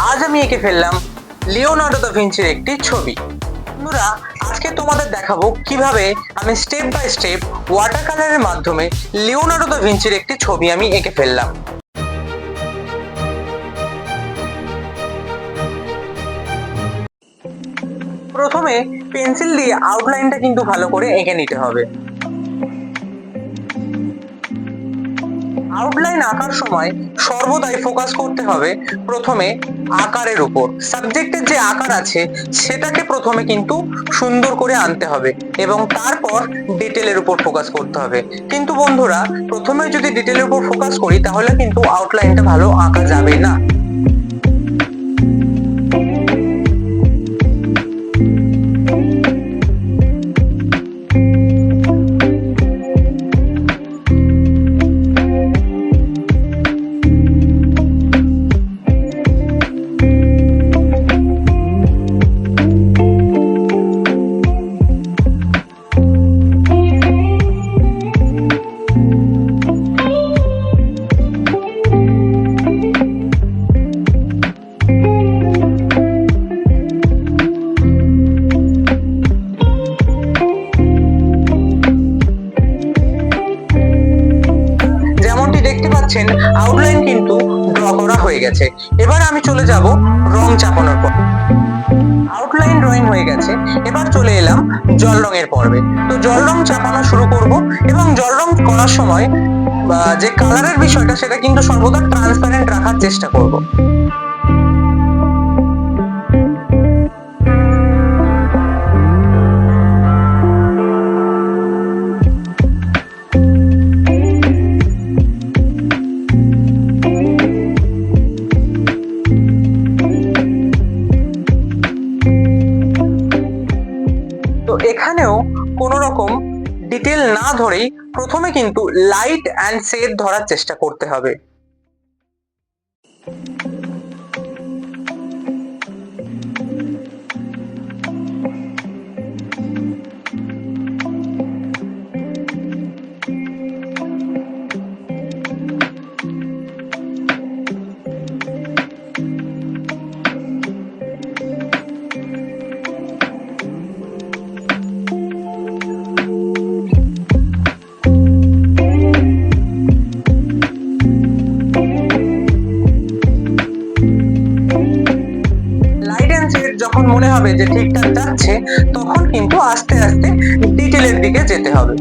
আজ আমি এঁকে ফেললাম লিওনার্দো দা ভিঞ্চির একটি ছবি। বন্ধুরা, আজকে তোমাদের দেখাবো কিভাবে আমি স্টেপ বাই স্টেপ ওয়াটার কালারের মাধ্যমে লিওনার্দো দা ভিঞ্চির একটি ছবি আমি এঁকে ফেললাম। প্রথমে পেন্সিল দিয়ে আউটলাইনটা কিন্তু ভালো করে এঁকে নিতে হবে। আউটলাইন আঁকার সময় সর্বদাই ফোকাস করতে হবে প্রথমে আকারের উপর। সাবজেক্টের যে আকার আছে সেটাকে প্রথমে কিন্তু সুন্দর করে আনতে হবে এবং তারপর ডিটেলের উপর ফোকাস করতে হবে। কিন্তু বন্ধুরা, প্রথমে যদি ডিটেলের উপর ফোকাস করি তাহলে কিন্তু আউটলাইনটা ভালো আঁকা যাবে না। আউটলাইন কিন্তু ড্র করা হয়ে গেছে। এবার আমি চলে যাব রং চাপানোর পর। আউটলাইন ড্রয়িং হয়ে গেছে, এবার চলে এলাম জল রঙের পর্বে। তো জল রং চাপানো শুরু করব এবং জল রং করার সময় যে কালারের বিষয়টা সেটা কিন্তু সর্বদা ট্রান্সপারেন্ট রাখার চেষ্টা করব। এখানেও কোন রকম ডিটেল না ধরেই প্রথমে কিন্তু লাইট অ্যান্ড শেড ধরার চেষ্টা করতে হবে। যখন মনে হবে যে ঠিকঠাক যাচ্ছে তখন কিন্তু আস্তে আস্তে ডিটেলের দিকে যেতে হবে।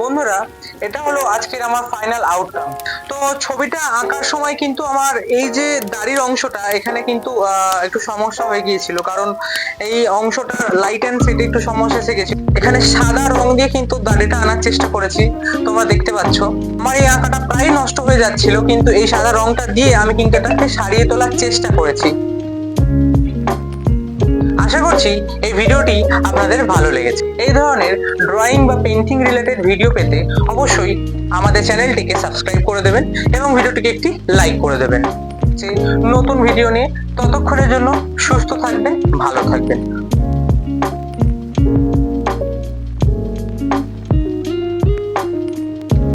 বন্ধুরা, এটা হলো আজকের আমার ফাইনাল আউটকাম। তো ছবিটা আঁকার সময় কিন্তু আমার এই যে দাড়ির অংশটা এখানে কিন্তু একটু সমস্যা হয়ে গিয়েছিল, কারণ এই অংশটা লাইট অ্যান্ড শেডে একটু সমস্যা এসে গেছে। এখানে সাদা রং দিয়ে কিন্তু দাড়িটা আনার চেষ্টা করেছি, তোমরা দেখতে পাচ্ছ। আমার এই আঁকাটা প্রায় নষ্ট হয়ে যাচ্ছিল, কিন্তু এই সাদা রংটা দিয়ে আমি কিন্তু এটাকে সারিয়ে তোলার চেষ্টা করেছি। আশা করছি এই ভিডিওটি আপনাদের ভালো লেগেছে। এই ধরনের ড্রয়িং বা পেইন্টিং রিলেটেড ভিডিও পেতে অবশ্যই আমাদের চ্যানেলটিকে সাবস্ক্রাইব করে দেবেন এবং ভিডিওটিকে একটি লাইক করে দেবেন। নতুন ভিডিও নিয়ে ততক্ষণের জন্য সুস্থ থাকবেন, ভালো থাকবেন।